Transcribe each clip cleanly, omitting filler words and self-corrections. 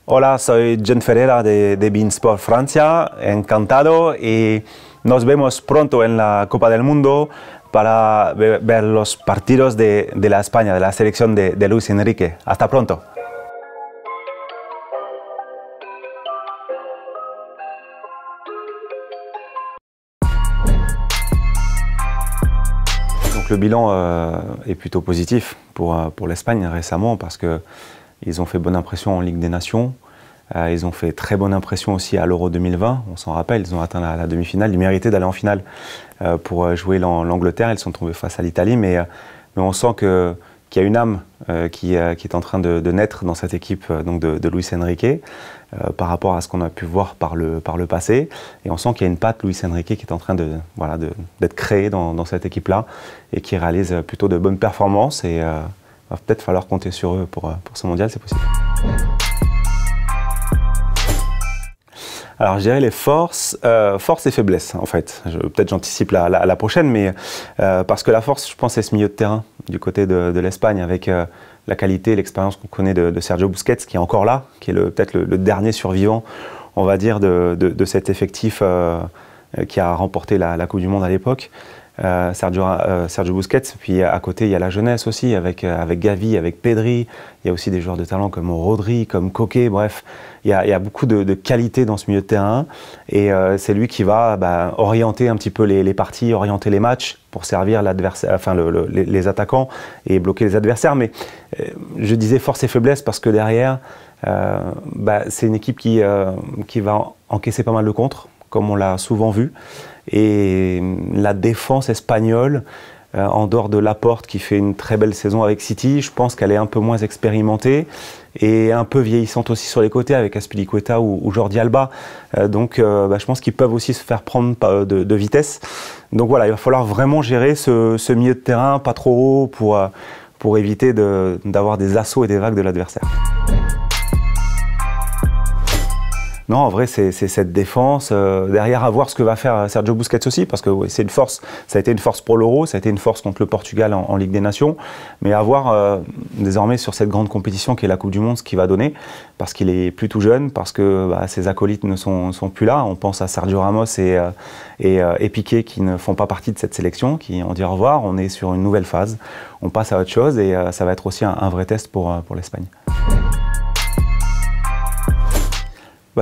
Hola, soy John Ferreira de beIN Sport Francia, encantado y nos vemos pronto en la Copa del Mundo para ver los partidos de la España, de la selección de Luis Enrique. Hasta pronto. Donc le bilan est plutôt positif pour l'Espagne récemment parce qu'ils ont fait bonne impression en Ligue des Nations. Ils ont fait très bonne impression aussi à l'Euro 2020, on s'en rappelle, ils ont atteint la demi-finale, ils méritaient d'aller en finale pour jouer l'Angleterre, ils sont tombés face à l'Italie, mais on sent qu'il y a une âme qui est en train de naître dans cette équipe donc de Luis Enrique par rapport à ce qu'on a pu voir par le passé, et on sent qu'il y a une patte Luis Enrique qui est en train d'être créée dans cette équipe-là et qui réalise plutôt de bonnes performances, et il va peut-être falloir compter sur eux pour ce mondial, c'est possible. Alors je dirais les forces et faiblesses en fait. Peut-être j'anticipe la prochaine, mais parce que la force, je pense, c'est ce milieu de terrain du côté de l'Espagne avec la qualité et l'expérience qu'on connaît de Sergio Busquets qui est encore là, qui est peut-être le dernier survivant, on va dire, de cet effectif qui a remporté la Coupe du Monde à l'époque. Sergio Busquets, puis à côté il y a la jeunesse aussi avec Gavi, avec Pedri, il y a aussi des joueurs de talent comme Rodri, comme Koke, bref, il y a beaucoup de qualité dans ce milieu de terrain, et c'est lui qui va orienter un petit peu les parties, orienter les matchs pour servir l'adversaire, enfin les attaquants et bloquer les adversaires. Mais je disais force et faiblesse parce que derrière c'est une équipe qui va encaisser pas mal de contres, comme on l'a souvent vu. Et la défense espagnole, en dehors de Laporte qui fait une très belle saison avec City, je pense qu'elle est un peu moins expérimentée et un peu vieillissante aussi sur les côtés avec Azpilicueta ou Jordi Alba. Donc je pense qu'ils peuvent aussi se faire prendre de vitesse. Donc voilà, il va falloir vraiment gérer ce milieu de terrain pas trop haut pour éviter d'avoir des assauts et des vagues de l'adversaire. Non, en vrai, c'est cette défense. Derrière, à voir ce que va faire Sergio Busquets aussi, parce que c'est une force. Ça a été une force pour l'Euro, ça a été une force contre le Portugal en Ligue des Nations. Mais à voir désormais sur cette grande compétition qui est la Coupe du Monde, ce qu'il va donner, parce qu'il est plus tout jeune, parce que ses acolytes ne sont plus là. On pense à Sergio Ramos et Piqué qui ne font pas partie de cette sélection, qui ont dit au revoir. On est sur une nouvelle phase. On passe à autre chose et ça va être aussi un vrai test pour l'Espagne.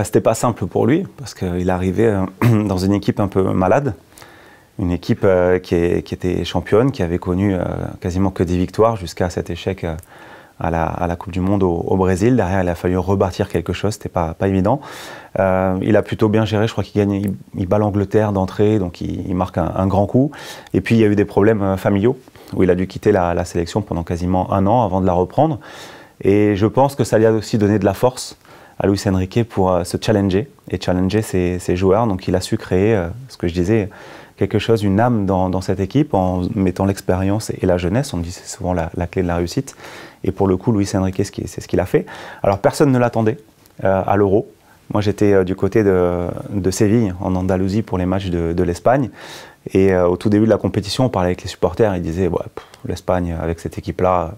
C'était pas simple pour lui, parce qu'il arrivait dans une équipe un peu malade, une équipe qui était championne, qui avait connu quasiment que des victoires jusqu'à cet échec à la Coupe du Monde au Brésil. Derrière, il a fallu rebâtir quelque chose, c'était pas évident. Il a plutôt bien géré, je crois qu'il bat l'Angleterre d'entrée, donc il marque un grand coup. Et puis il y a eu des problèmes familiaux, où il a dû quitter la sélection pendant quasiment un an avant de la reprendre. Et je pense que ça lui a aussi donné de la force à Luis Enrique pour se challenger et challenger ses joueurs. Donc il a su créer, ce que je disais, quelque chose, une âme dans cette équipe en mettant l'expérience et la jeunesse. On dit c'est souvent la clé de la réussite. Et pour le coup, Luis Enrique, c'est ce qu'il a fait. Alors personne ne l'attendait à l'Euro. Moi j'étais du côté de Séville, en Andalousie, pour les matchs de l'Espagne. Et au tout début de la compétition, on parlait avec les supporters, ils disaient l'Espagne, avec cette équipe-là,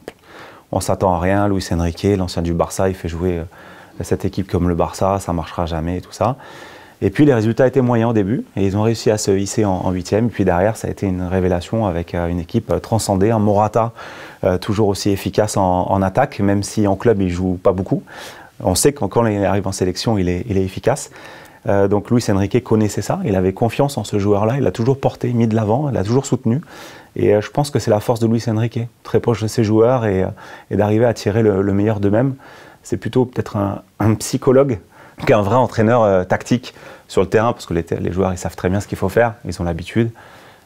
on s'attend à rien. Luis Enrique, l'ancien du Barça, il fait jouer cette équipe comme le Barça, ça ne marchera jamais et tout ça. Et puis les résultats étaient moyens au début et ils ont réussi à se hisser en huitième. Et puis derrière, ça a été une révélation avec une équipe transcendée, un Morata toujours aussi efficace en attaque, même si en club il ne joue pas beaucoup. On sait que quand il arrive en sélection, il est efficace. Donc Luis Enrique connaissait ça, il avait confiance en ce joueur-là, il l'a toujours porté, mis de l'avant, il l'a toujours soutenu. Et je pense que c'est la force de Luis Enrique, très proche de ses joueurs et d'arriver à tirer le meilleur d'eux-mêmes. C'est plutôt peut-être un psychologue qu'un vrai entraîneur tactique sur le terrain, parce que les joueurs ils savent très bien ce qu'il faut faire, ils ont l'habitude.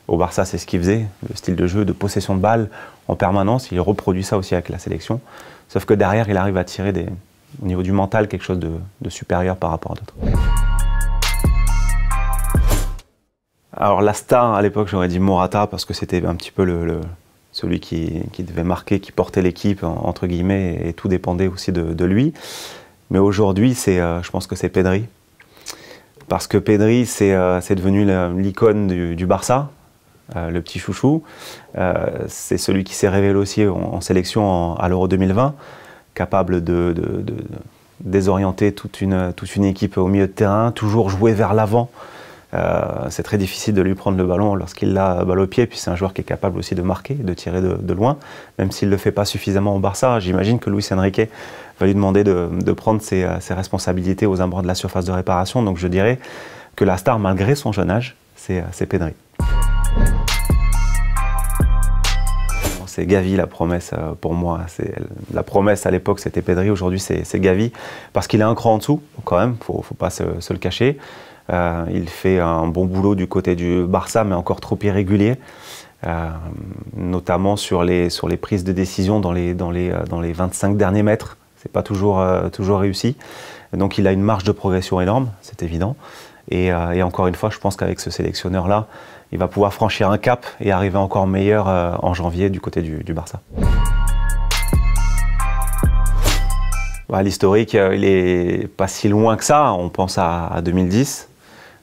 Au Barça, c'est ce qu'il faisait, le style de jeu, de possession de balle en permanence, il reproduit ça aussi avec la sélection. Sauf que derrière, il arrive à tirer au niveau du mental quelque chose de supérieur par rapport à d'autres. Alors la star, à l'époque, j'aurais dit Morata, parce que c'était un petit peu celui qui devait marquer, qui portait l'équipe, entre guillemets, et tout dépendait aussi de lui. Mais aujourd'hui, je pense que c'est Pedri. Parce que Pedri, c'est devenu l'icône du Barça, le petit chouchou. C'est celui qui s'est révélé aussi en sélection à l'Euro 2020, capable de désorienter toute une équipe au milieu de terrain, toujours jouer vers l'avant. C'est très difficile de lui prendre le ballon lorsqu'il l'a balle au pied, puis c'est un joueur qui est capable aussi de marquer, de tirer de loin, même s'il ne le fait pas suffisamment au Barça. J'imagine que Luis Enrique va lui demander de prendre ses responsabilités aux abords de la surface de réparation, donc je dirais que la star, malgré son jeune âge, c'est Pedri. C'est Gavi la promesse pour moi. La promesse à l'époque c'était Pedri, aujourd'hui c'est Gavi, parce qu'il est un cran en dessous quand même, faut pas se le cacher. Il fait un bon boulot du côté du Barça, mais encore trop irrégulier, notamment sur les prises de décision dans les 25 derniers mètres. C'est pas toujours réussi. Donc il a une marge de progression énorme, c'est évident. Et encore une fois, je pense qu'avec ce sélectionneur-là, il va pouvoir franchir un cap et arriver encore meilleur en janvier du côté du Barça. L'historique, il n'est pas si loin que ça. On pense à 2010,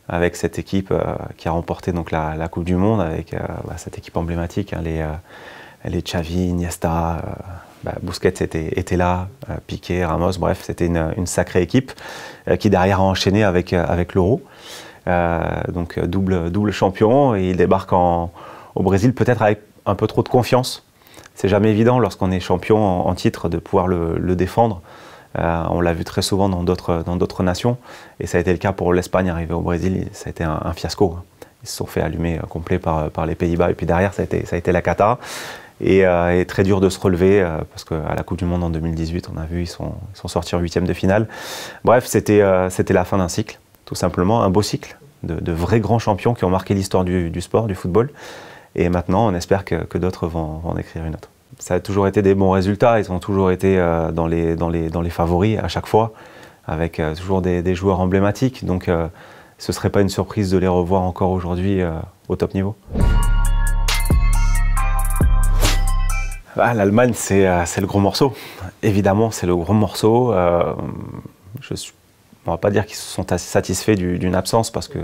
avec cette équipe qui a remporté donc, la Coupe du Monde, avec cette équipe emblématique, hein, les Xavi, Iniesta, Busquets était là, Piqué, Ramos, bref, c'était une sacrée équipe qui derrière a enchaîné avec l'Euro. Donc double champion, et il débarque au Brésil peut-être avec un peu trop de confiance. C'est jamais évident lorsqu'on est champion en titre de pouvoir le défendre. On l'a vu très souvent dans d'autres nations, et ça a été le cas pour l'Espagne arrivée au Brésil. Ça a été un fiasco. Ils se sont fait allumer complet par les Pays-Bas, et puis derrière ça a été la cata. Et très dur de se relever, parce qu'à la Coupe du Monde en 2018, on a vu, ils sont sortis en 8e de finale. Bref, c'était la fin d'un cycle, tout simplement, un beau cycle de vrais grands champions qui ont marqué l'histoire du sport, du football. Et maintenant, on espère que d'autres vont en écrire une autre. Ça a toujours été des bons résultats, ils ont toujours été dans les favoris à chaque fois, avec toujours des joueurs emblématiques. Donc ce ne serait pas une surprise de les revoir encore aujourd'hui au top niveau. L'Allemagne, c'est le gros morceau. Évidemment, c'est le gros morceau. On ne va pas dire qu'ils se sont satisfaits d'une absence parce que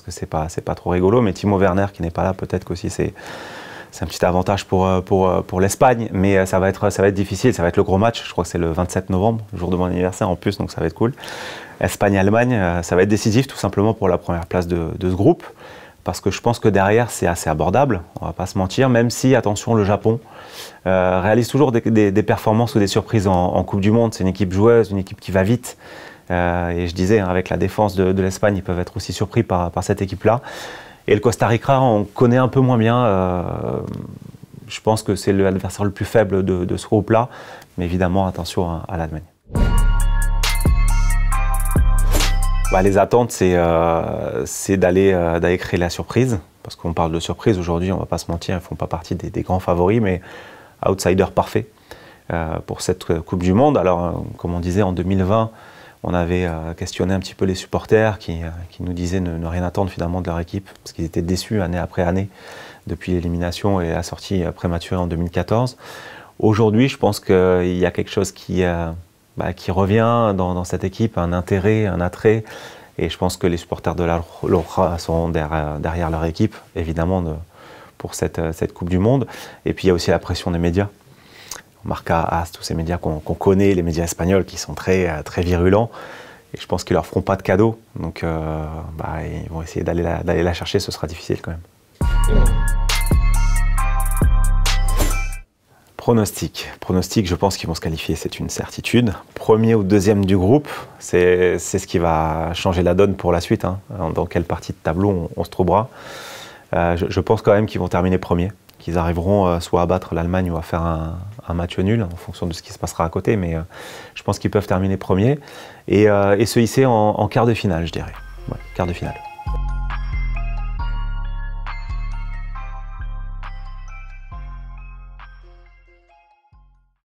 c'est pas trop rigolo. Mais Timo Werner qui n'est pas là, peut-être qu'aussi c'est un petit avantage pour l'Espagne. Mais ça va être difficile. Ça va être le gros match. Je crois que c'est le 27 novembre, le jour de mon anniversaire en plus, donc ça va être cool. Espagne-Allemagne, ça va être décisif tout simplement pour la première place de ce groupe. Parce que je pense que derrière, c'est assez abordable, on ne va pas se mentir, même si, attention, le Japon réalise toujours des performances ou des surprises en Coupe du Monde. C'est une équipe joueuse, une équipe qui va vite. Et je disais, avec la défense de l'Espagne, ils peuvent être aussi surpris par cette équipe-là. Et le Costa Rica, on connaît un peu moins bien. Je pense que c'est l'adversaire le plus faible de ce groupe-là. Mais évidemment, attention à l'Allemagne. Les attentes, c'est d'aller créer la surprise, parce qu'on parle de surprise aujourd'hui, on ne va pas se mentir, ils ne font pas partie des grands favoris, mais outsider parfait pour cette Coupe du Monde. Alors, comme on disait, en 2020, on avait questionné un petit peu les supporters qui nous disaient ne rien attendre finalement de leur équipe, parce qu'ils étaient déçus année après année depuis l'élimination et la sortie prématurée en 2014. Aujourd'hui, je pense qu'il y a quelque chose qui revient dans cette équipe, un intérêt, un attrait. Et je pense que les supporters de la LORA sont derrière leur équipe, évidemment, pour cette Coupe du Monde. Et puis il y a aussi la pression des médias. Marca, AS, tous ces médias qu'on connaît, les médias espagnols qui sont très virulents. Et je pense qu'ils ne leur feront pas de cadeaux. Donc ils vont essayer d'aller la chercher, ce sera difficile quand même. Pronostic, je pense qu'ils vont se qualifier, c'est une certitude. Premier ou deuxième du groupe, c'est ce qui va changer la donne pour la suite. Hein. Dans quelle partie de tableau on se trouvera. Je pense quand même qu'ils vont terminer premiers, qu'ils arriveront soit à battre l'Allemagne ou à faire un match nul en fonction de ce qui se passera à côté. Mais je pense qu'ils peuvent terminer premiers et se hisser en quart de finale, je dirais. Ouais, quart de finale.